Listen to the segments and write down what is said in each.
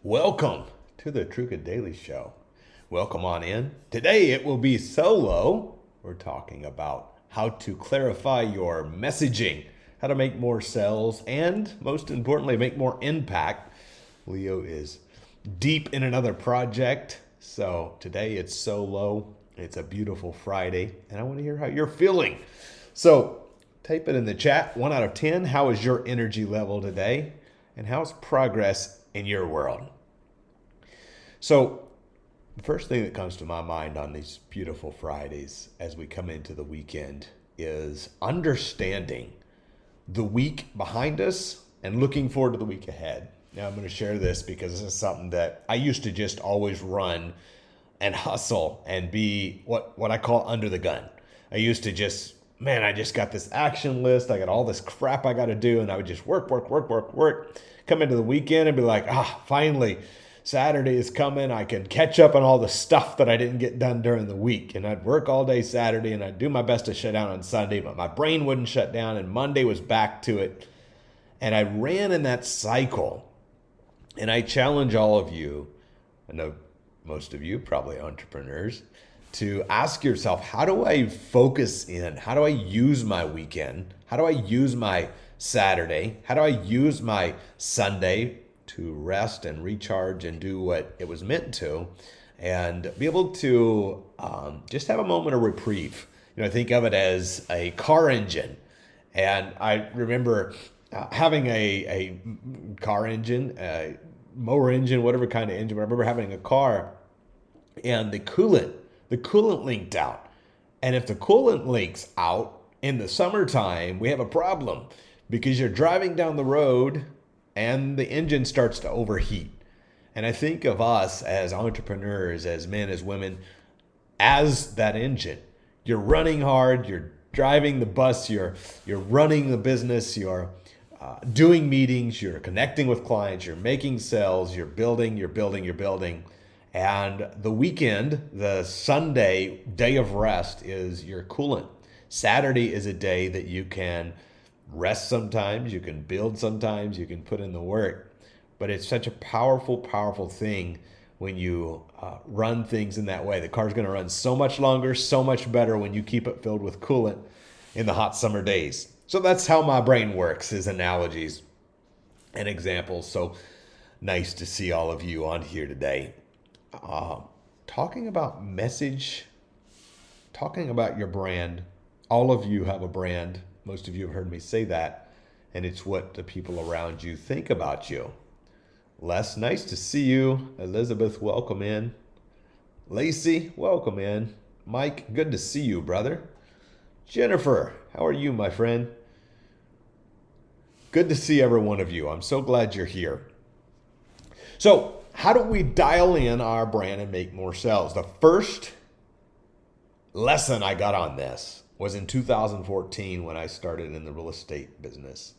Welcome to the Truca Daily Show. Welcome on in. Today it will be solo. We're talking about how to clarify your messaging, how to make more sales, and most importantly, make more impact. Leo is deep in another project, so today it's solo. It's a beautiful Friday, and I want to hear how you're feeling. So type it in the chat, 1 out of 10. How is your energy level today? And how's progress in your world? So the first thing that comes to my mind on these beautiful Fridays as we come into the weekend is understanding the week behind us and looking forward to the week ahead. Now I'm going to share this because this is something that I used to just always run and hustle and be what I call under the gun. I used to just, man, I just got this action list. I got all this crap I got to do. And I would just work. Come into the weekend and be like, finally, Saturday is coming. I can catch up on all the stuff that I didn't get done during the week. And I'd work all day Saturday and I'd do my best to shut down on Sunday, but my brain wouldn't shut down. And Monday was back to it. And I ran in that cycle. And I challenge all of you, I know most of you, probably entrepreneurs, to ask yourself, how do I focus in? How do I use my weekend? How do I use my Saturday? How do I use my Sunday to rest and recharge and do what it was meant to, and be able to just have a moment of reprieve? Think of it as a car engine. And I remember having a car engine, a mower engine, whatever kind of engine, but I remember having a car and the coolant leaked out. And if the coolant leaks out in the summertime, we have a problem because you're driving down the road and the engine starts to overheat. And I think of us as entrepreneurs, as men, as women, as that engine. You're running hard, you're driving the bus, you're running the business, you're doing meetings, you're connecting with clients, you're making sales, you're building. And the weekend, the Sunday day of rest, is your coolant. Saturday is a day that you can rest sometimes, you can build sometimes, you can put in the work. But it's such a powerful thing when you run things in that way. The car's going to run so much longer, so much better when you keep it filled with coolant in the hot summer days. So that's how my brain works, is analogies and examples. So nice to see all of you on here today. Talking about message, talking about your brand. All of you have a brand. Most of you have heard me say that, and it's what the people around you think about you. Les, nice to see you. Elizabeth, welcome in. Lacey, welcome in. Mike, good to see you, brother. Jennifer, how are you, my friend? Good to see every one of you. I'm so glad you're here. So, how do we dial in our brand and make more sales? The first lesson I got on this was in 2014 when I started in the real estate business.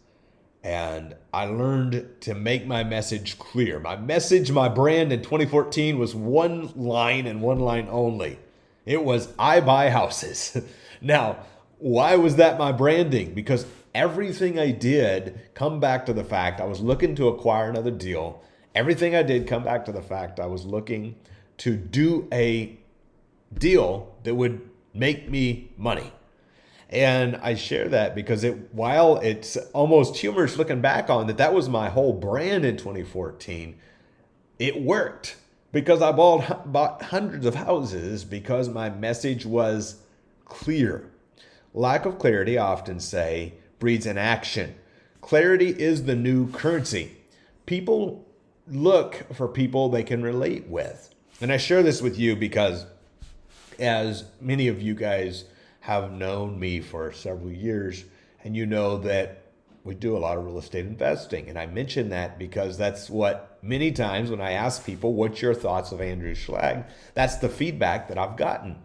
And I learned to make my message clear. My message, my brand in 2014 was one line and one line only. It was, I buy houses. Now, why was that my branding? Because everything I did come back to the fact I was looking to acquire another deal. Everything I did come back to the fact I was looking to do a deal that would make me money. And I share that because while it's almost humorous looking back on that was my whole brand in 2014, it worked because I bought hundreds of houses because my message was clear. Lack of clarity, I often say, breeds inaction. Clarity is the new currency. People look for people they can relate with. And I share this with you because, as many of you guys have known me for several years, and you know that we do a lot of real estate investing. And I mention that because that's what many times when I ask people, what's your thoughts of Andrew Schlag? That's the feedback that I've gotten.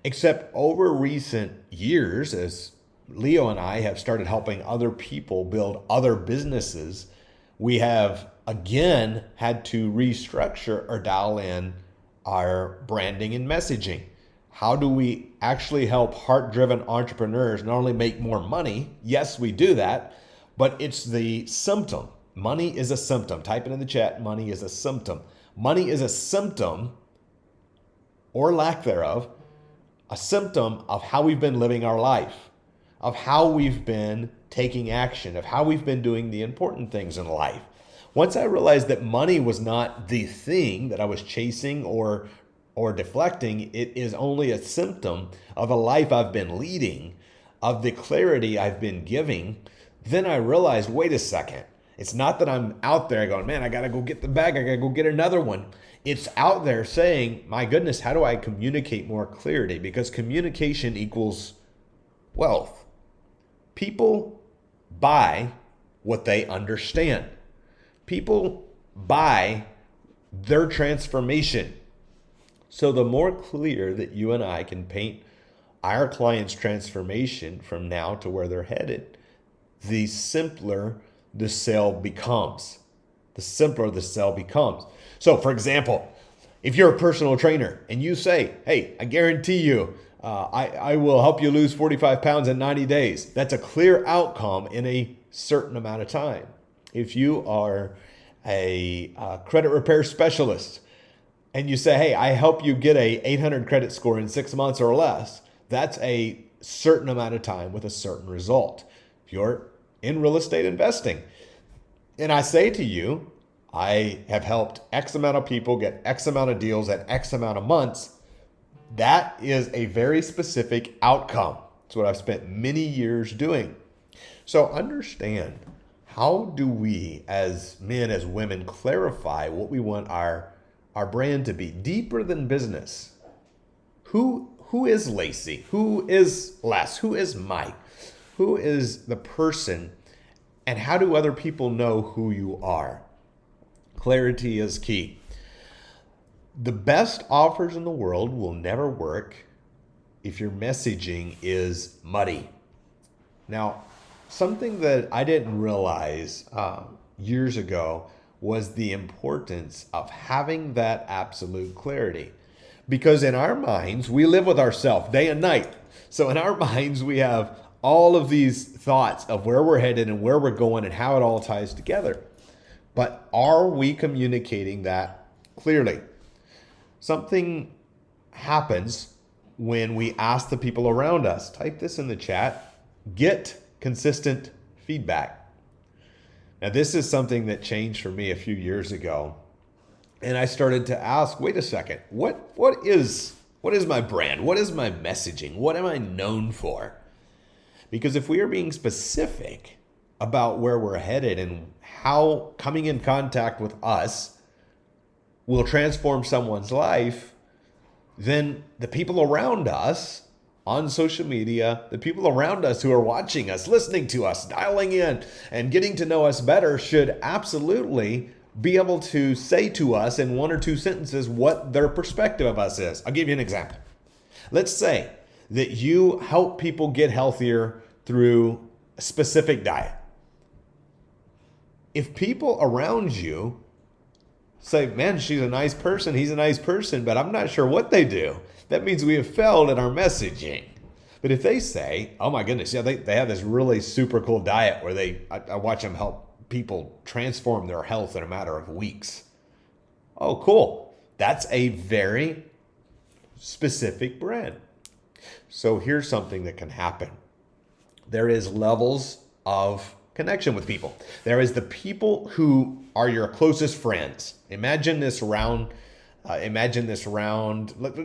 Except over recent years, as Leo and I have started helping other people build other businesses, we have again had to restructure or dial in our branding and messaging. How do we actually help heart-driven entrepreneurs not only make more money? Yes, we do that, but it's the symptom, Money is a symptom. Type it in the chat. Money is a symptom. Money is a symptom, or lack thereof, a symptom of how we've been living our life, of how we've been taking action, of how we've been doing the important things in life. Once I realized that money was not the thing that I was chasing or deflecting, it is only a symptom of a life I've been leading, of the clarity I've been giving, then I realized, wait a second. It's not that I'm out there going, man, I got to go get the bag. I got to go get another one. It's out there saying, my goodness, how do I communicate more clarity? Because communication equals wealth. People buy what they understand. People buy their transformation. So the more clear that you and I can paint our client's transformation from now to where they're headed, the simpler the sale becomes. The simpler the sale becomes. So for example, if you're a personal trainer and you say, hey, I guarantee you, I will help you lose 45 pounds in 90 days. That's a clear outcome in a certain amount of time. If you are a credit repair specialist and you say, hey, I help you get a 800 credit score in 6 months or less, that's a certain amount of time with a certain result. If you're in real estate investing, and I say to you, I have helped X amount of people get X amount of deals at X amount of months, that is a very specific outcome. It's what I've spent many years doing. So understand, how do we as men, as women, clarify what we want our brand to be? Deeper than business. Who is Lacey? Who is Les? Who is Mike? Who is the person? And how do other people know who you are? Clarity is key. The best offers in the world will never work if your messaging is muddy. Now, something that I didn't realize years ago was the importance of having that absolute clarity. Because in our minds, we live with ourselves day and night. So in our minds, we have all of these thoughts of where we're headed and where we're going and how it all ties together. But are we communicating that clearly? Something happens when we ask the people around us. Type this in the chat. Get consistent feedback. Now, this is something that changed for me a few years ago. And I started to ask, wait a second, what is my brand? What is my messaging? What am I known for? Because if we are being specific about where we're headed and how coming in contact with us will transform someone's life, then the people around us on social media, the people around us who are watching us, listening to us, dialing in, and getting to know us better should absolutely be able to say to us in one or two sentences what their perspective of us is. I'll give you an example. Let's say that you help people get healthier through a specific diet. If people around you say, man, she's a nice person, he's a nice person, but I'm not sure what they do, that means we have failed in our messaging. But if they say, oh my goodness, yeah, they have this really super cool diet where I watch them help people transform their health in a matter of weeks. Oh, cool. That's a very specific brand. So here's something that can happen. There is levels of connection with people. There is the people who are your closest friends. Imagine this round. Let's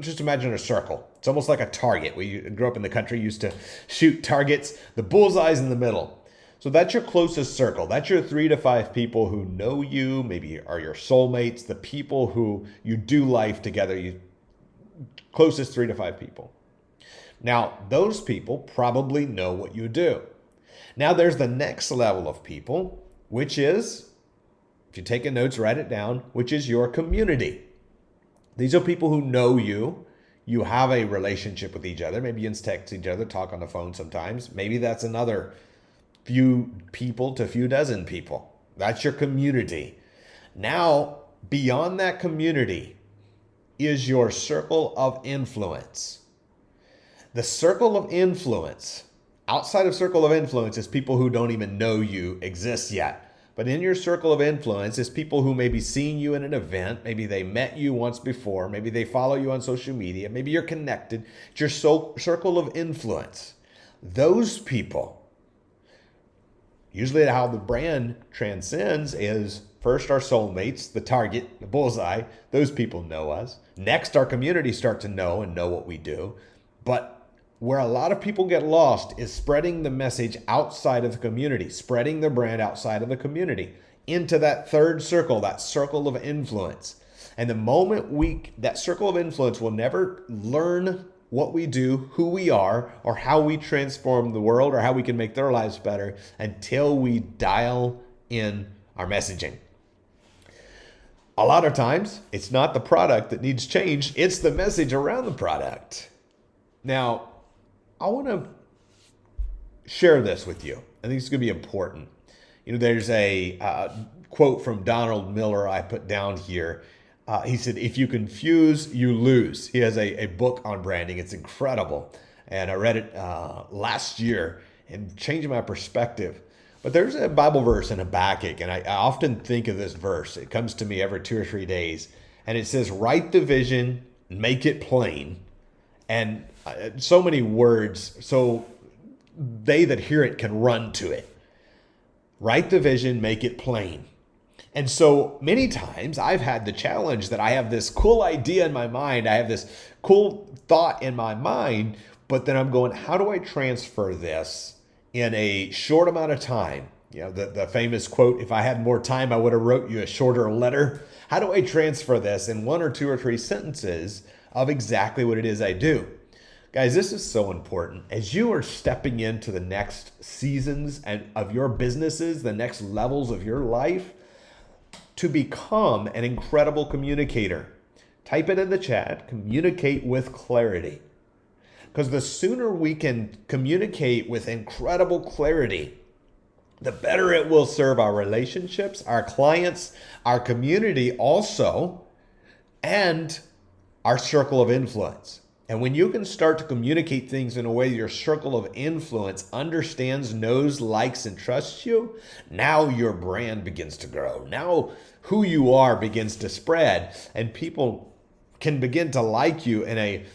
just imagine a circle. It's almost like a target. We grew up in the country, used to shoot targets. The bullseye's in the middle. So that's your closest circle. That's your 3 to 5 people who know you, maybe are your soulmates, the people who you do life together, you closest 3 to 5 people. Now, those people probably know what you do. Now, there's the next level of people, which is, if you're taking notes, write it down, which is your community. These are people who know you. You have a relationship with each other. Maybe you text each other, talk on the phone sometimes. Maybe that's another few people to a few dozen people. That's your community. Now, beyond that community is your circle of influence. The circle of influence, outside of circle of influence, is people who don't even know you exist yet. But in your circle of influence is people who may be seeing you in an event. Maybe they met you once before. Maybe they follow you on social media. Maybe you're connected. It's your circle of influence. Those people, usually how the brand transcends is first our soulmates, the target, the bullseye. Those people know us. Next, our community start to know and know what we do. But where a lot of people get lost is spreading the message outside of the community, spreading the brand outside of the community into that third circle, that circle of influence. And the moment that circle of influence will never learn what we do, who we are, or how we transform the world, or how we can make their lives better until we dial in our messaging. A lot of times, it's not the product that needs change, it's the message around the product. Now, I want to share this with you. I think it's going to be important. There's a quote from Donald Miller I put down here. He said, if you confuse, you lose. He has a book on branding. It's incredible. And I read it last year and changed my perspective. But there's a Bible verse in Habakkuk, and I often think of this verse. It comes to me every 2 or 3 days. And it says, write the vision, make it plain. And so many words, so they that hear it can run to it. Write the vision, make it plain. And so many times I've had the challenge that I have this cool idea in my mind. I have this cool thought in my mind, but then I'm going, how do I transfer this in a short amount of time? The famous quote, if I had more time, I would have wrote you a shorter letter. How do I transfer this in 1 or 2 or 3 sentences of exactly what it is I do? Guys, this is so important. As you are stepping into the next seasons of your businesses, the next levels of your life, to become an incredible communicator. Type it in the chat, communicate with clarity. Because the sooner we can communicate with incredible clarity, the better it will serve our relationships, our clients, our community also, and our circle of influence. And when you can start to communicate things in a way your circle of influence understands, knows, likes, and trusts you, now your brand begins to grow. Now who you are begins to spread, and people can begin to like you in a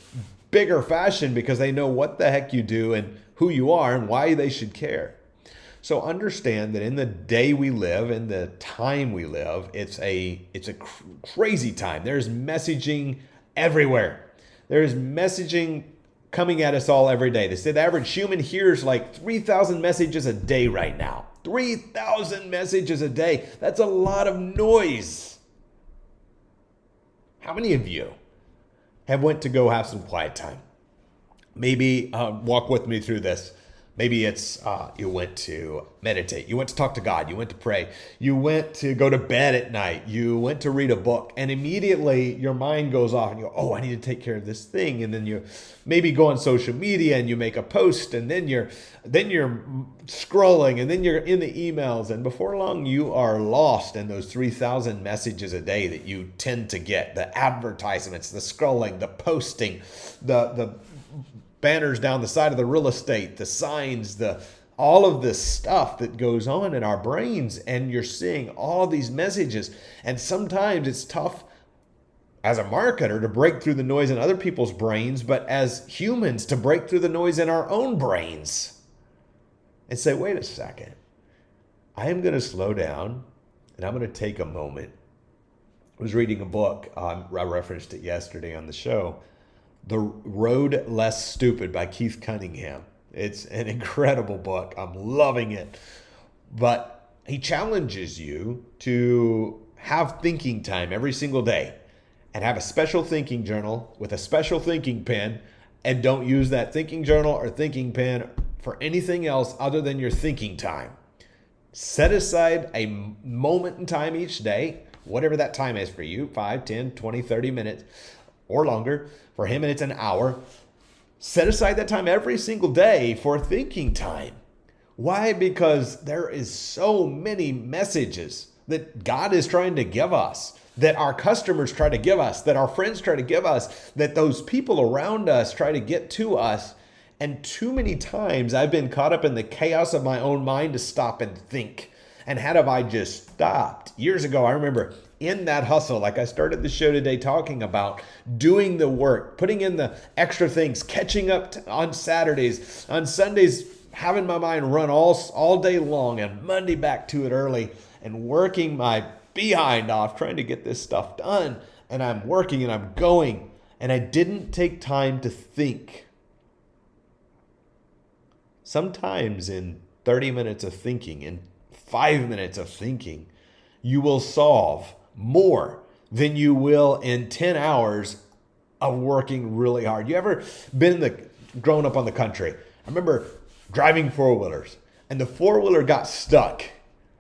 bigger fashion because they know what the heck you do and who you are and why they should care. So understand that in the day we live, in the time we live, it's a crazy time. There's messaging everywhere. There's messaging coming at us all every day. They say the average human hears like 3,000 messages a day right now. 3,000 messages a day. That's a lot of noise. How many of you have went to go have some quiet time? Maybe walk with me through this. Maybe it's you went to meditate. You went to talk to God. You went to pray. You went to go to bed at night. You went to read a book. And immediately your mind goes off and you go, oh, I need to take care of this thing. And then you maybe go on social media and you make a post. And then you're scrolling. And then you're in the emails. And before long, you are lost in those 3,000 messages a day that you tend to get. The advertisements, the scrolling, the posting, the banners down the side of the real estate, the signs, all of this stuff that goes on in our brains, and you're seeing all these messages. And sometimes it's tough as a marketer to break through the noise in other people's brains, but as humans to break through the noise in our own brains and say, wait a second, I am going to slow down and I'm going to take a moment. I was reading a book, I referenced it yesterday on the show, The Road Less Stupid by Keith Cunningham. It's an incredible book. I'm loving it. But he challenges you to have thinking time every single day and have a special thinking journal with a special thinking pen, and don't use that thinking journal or thinking pen for anything else other than your thinking time. Set aside a moment in time each day, whatever that time is for you, 5, 10, 20, 30 minutes or longer. For him, it's an hour. Set aside that time every single day for thinking time. Why? Because there is so many messages that God is trying to give us, that our customers try to give us, that our friends try to give us, that those people around us try to get to us. And too many times I've been caught up in the chaos of my own mind to stop and think. And had I just stopped years ago, I remember in that hustle, like I started the show today talking about, doing the work, putting in the extra things, catching up on Saturdays, on Sundays, having my mind run all day long, and Monday back to it early, and working my behind off trying to get this stuff done. And I'm working and I'm going, and I didn't take time to think. Sometimes in 30 minutes of thinking, in 5 minutes of thinking, you will solve more than you will in 10 hours of working really hard. You ever been growing up on the country? I remember driving four-wheelers, and the four-wheeler got stuck.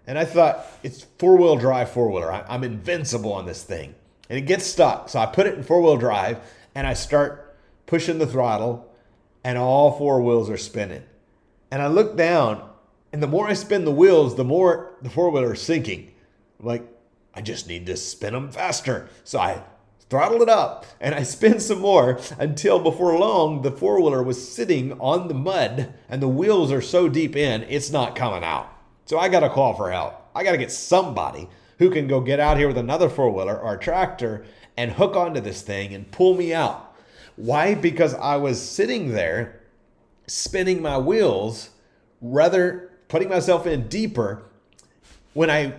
And I thought, it's four-wheel drive four-wheeler. I'm invincible on this thing. And it gets stuck. So I put it in four-wheel drive, and I start pushing the throttle, and all four wheels are spinning. And I look down, and the more I spin the wheels, the more the four-wheeler is sinking. I'm like, I just need to spin them faster. So I throttle it up, and I spin some more until before long, the four-wheeler was sitting on the mud, and the wheels are so deep in, it's not coming out. So I got to call for help. I got to get somebody who can go get out here with another four-wheeler or a tractor and hook onto this thing and pull me out. Why? Because I was sitting there spinning my wheels, rather putting myself in deeper, when I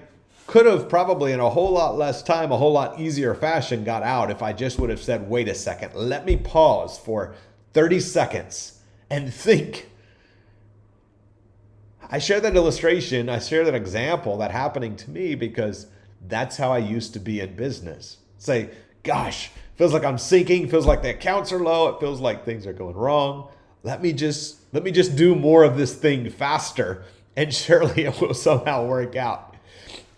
could have probably in a whole lot less time, a whole lot easier fashion got out if I just would have said, wait a second, let me pause for 30 seconds and think. I share that illustration, I share that example, that happening to me, because that's how I used to be in business. Say, gosh, feels like I'm sinking, feels like the accounts are low, it feels like things are going wrong. Let me just do more of this thing faster, and surely it will somehow work out.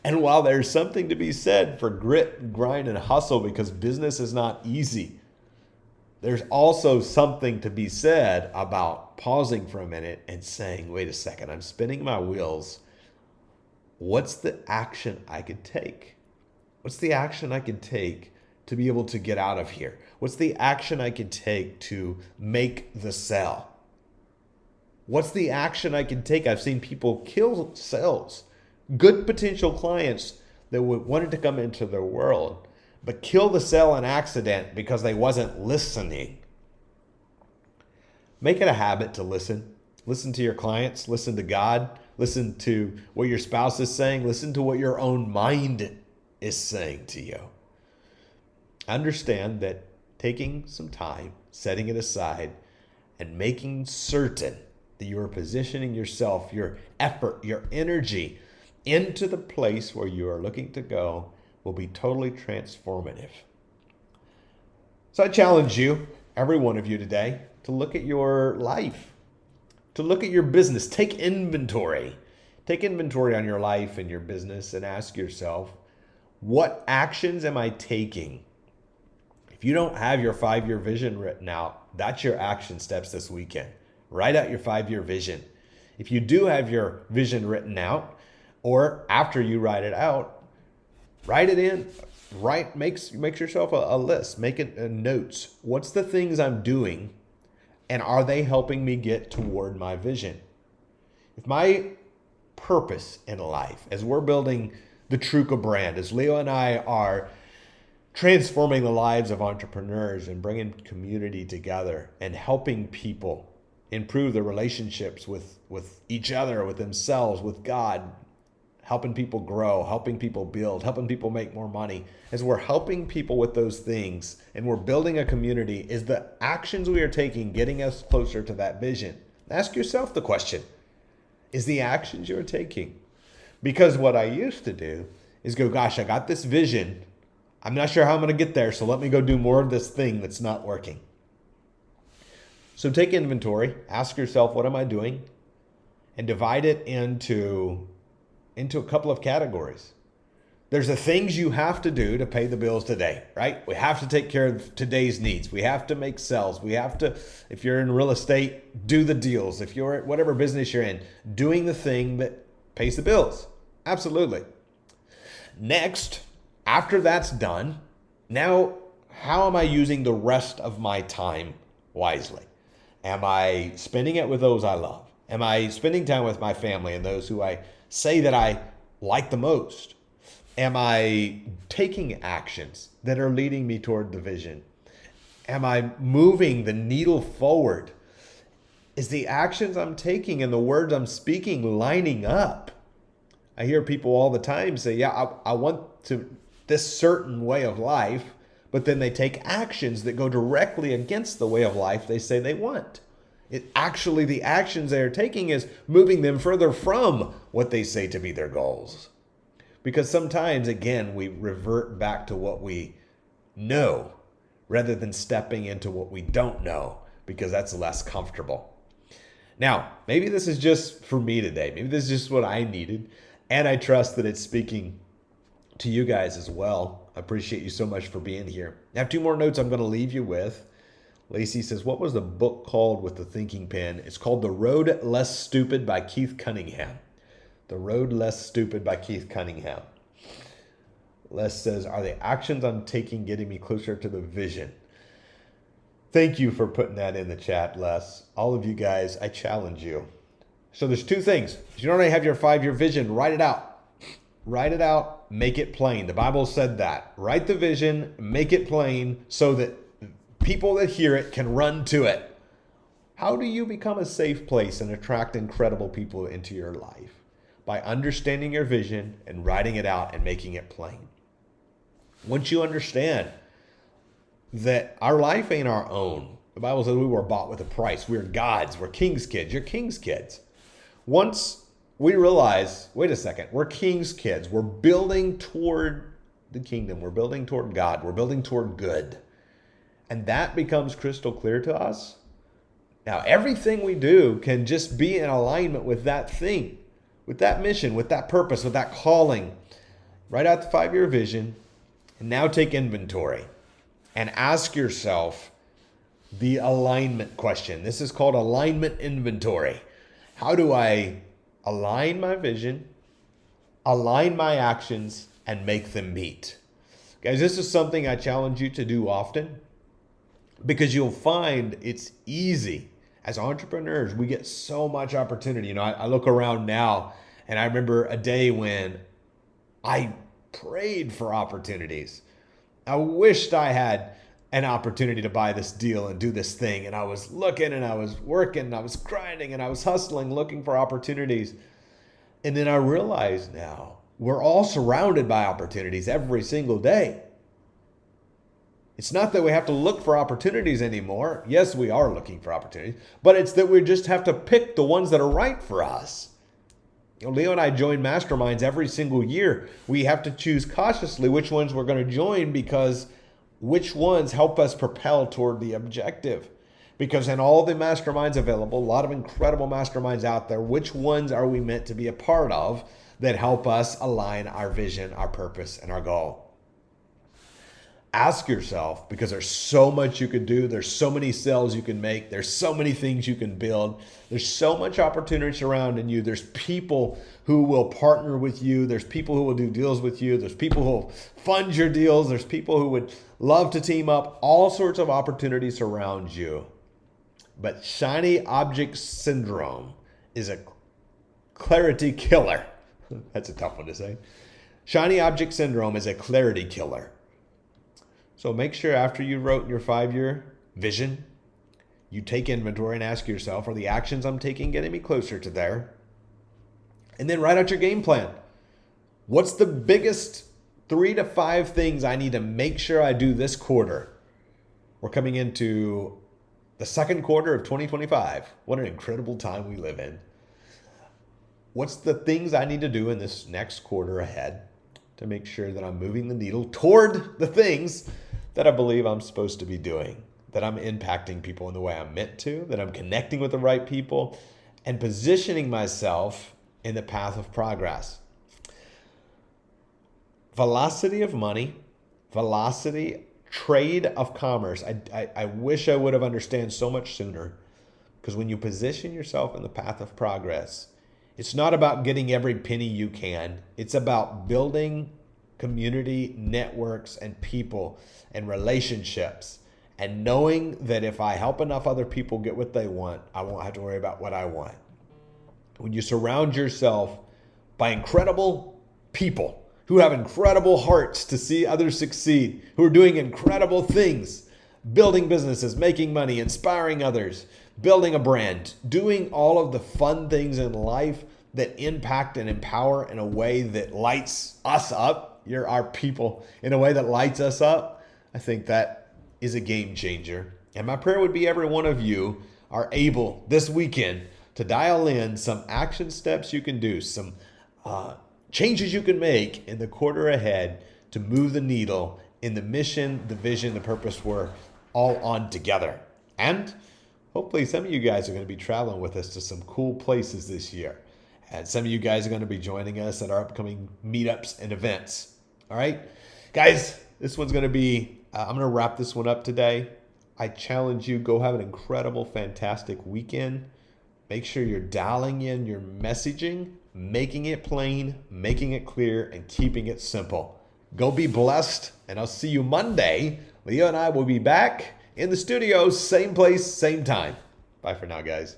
And while there's something to be said for grit, grind, and hustle, because business is not easy, there's also something to be said about pausing for a minute and saying, wait a second, I'm spinning my wheels. What's the action I could take? What's the action I could take to be able to get out of here? What's the action I could take to make the sale? What's the action I can take? I've seen people kill sales, good potential clients that wanted to come into their world, but kill the sale in accident because they wasn't listening. Make it a habit to listen. Listen to your clients, listen to God, listen to what your spouse is saying, listen to what your own mind is saying to you. Understand that taking some time, setting it aside, and making certain that you are positioning yourself, your effort, your energy into the place where you are looking to go will be totally transformative. So I challenge you, every one of you today, to look at your life, to look at your business. Take inventory. Take inventory on your life and your business and ask yourself, what actions am I taking? If you don't have your 5-year vision written out, that's your action steps this weekend. Write out your 5-year vision. If you do have your vision written out, or after you write it out, write it in. Make yourself a list. Make it notes. What's the things I'm doing, and are they helping me get toward my vision? If my purpose in life, as we're building the Truca brand, as Leo and I are transforming the lives of entrepreneurs and bringing community together and helping people improve their relationships with each other, with themselves, with God, helping people grow, helping people build, helping people make more money. As we're helping people with those things and we're building a community, is the actions we are taking getting us closer to that vision? Ask yourself the question, is the actions you're taking? Because what I used to do is go, gosh, I got this vision. I'm not sure how I'm going to get there, so let me go do more of this thing that's not working. So take inventory, ask yourself, what am I doing? And divide it into a couple of categories. There's the things you have to do to pay the bills today, right? We have to take care of today's needs. We have to make sales. We have to, if you're in real estate, do the deals. If you're whatever business you're in, doing the thing that pays the bills. Absolutely. Next, after that's done, now how am I using the rest of my time wisely? Am I spending it with those I love? Am I spending time with my family and those who I say that I like the most? Am I taking actions that are leading me toward the vision? Am I moving the needle forward? Is the actions I'm taking and the words I'm speaking lining up? I hear people all the time say, yeah, I want to this certain way of life, but then they take actions that go directly against the way of life they say they want. Actually, the actions they are taking is moving them further from what they say to be their goals. Because sometimes, again, we revert back to what we know rather than stepping into what we don't know, because that's less comfortable. Now, maybe this is just for me today. Maybe this is just what I needed. And I trust that it's speaking to you guys as well. I appreciate you so much for being here. I have 2 more notes I'm going to leave you with. Lacey says, what was the book called with the thinking pen? It's called The Road Less Stupid by Keith Cunningham. The Road Less Stupid by Keith Cunningham. Les says, are the actions I'm taking getting me closer to the vision? Thank you for putting that in the chat, Les. All of you guys, I challenge you. So there's 2 things. If you don't already have your 5-year vision, write it out. Write it out, make it plain. The Bible said that. Write the vision, make it plain so that people that hear it can run to it. How do you become a safe place and attract incredible people into your life? By understanding your vision and writing it out and making it plain. Once you understand that our life ain't our own, the Bible says we were bought with a price. We're God's. We're King's kids. You're King's kids. Once we realize, wait a second, we're King's kids. We're building toward the kingdom. We're building toward God. We're building toward good. And that becomes crystal clear to us. Now, everything we do can just be in alignment with that thing, with that mission, with that purpose, with that calling. Write out the 5-year vision and now take inventory and ask yourself the alignment question. This is called alignment inventory. How do I align my vision, align my actions, and make them meet? Guys, this is something I challenge you to do often, because you'll find it's easy. As entrepreneurs, we get so much opportunity. You know, I look around now and I remember a day when I prayed for opportunities. I wished I had an opportunity to buy this deal and do this thing. And I was looking and I was working and I was grinding and I was hustling, looking for opportunities. And then I realized now we're all surrounded by opportunities every single day. It's not that we have to look for opportunities anymore. Yes, we are looking for opportunities, but it's that we just have to pick the ones that are right for us. You know, Leo and I join masterminds every single year. We have to choose cautiously which ones we're going to join, because which ones help us propel toward the objective. Because in all the masterminds available, a lot of incredible masterminds out there, which ones are we meant to be a part of that help us align our vision, our purpose, and our goal? Ask yourself, because there's so much you could do. There's so many sales you can make. There's so many things you can build. There's so much opportunity surrounding you. There's people who will partner with you. There's people who will do deals with you. There's people who will fund your deals. There's people who would love to team up. All sorts of opportunities surround you. But shiny object syndrome is a clarity killer. That's a tough one to say. Shiny object syndrome is a clarity killer. So make sure after you wrote your 5-year vision, you take inventory and ask yourself, are the actions I'm taking getting me closer to there? And then write out your game plan. What's the biggest 3 to 5 things I need to make sure I do this quarter? We're coming into the second quarter of 2025. What an incredible time we live in. What's the things I need to do in this next quarter ahead to make sure that I'm moving the needle toward the things that I believe I'm supposed to be doing, that I'm impacting people in the way I'm meant to, that I'm connecting with the right people, and positioning myself in the path of progress. Velocity of money, velocity, trade of commerce. I wish I would have understood so much sooner, because when you position yourself in the path of progress, it's not about getting every penny you can. It's about building community, networks, and people and relationships, and knowing that if I help enough other people get what they want, I won't have to worry about what I want. When you surround yourself by incredible people who have incredible hearts to see others succeed, who are doing incredible things, building businesses, making money, inspiring others, building a brand, doing all of the fun things in life that impact and empower in a way that lights us up. You're our people in a way that lights us up. I think that is a game changer. And my prayer would be every one of you are able this weekend to dial in some action steps you can do, some changes you can make in the quarter ahead to move the needle in the mission, the vision, the purpose we're all on together. And hopefully some of you guys are going to be traveling with us to some cool places this year. And some of you guys are going to be joining us at our upcoming meetups and events. All right, guys, this one's going to be, I'm going to wrap this one up today. I challenge you, go have an incredible, fantastic weekend. Make sure you're dialing in your messaging, making it plain, making it clear, and keeping it simple. Go be blessed, and I'll see you Monday. Leo and I will be back in the studio, same place, same time. Bye for now, guys.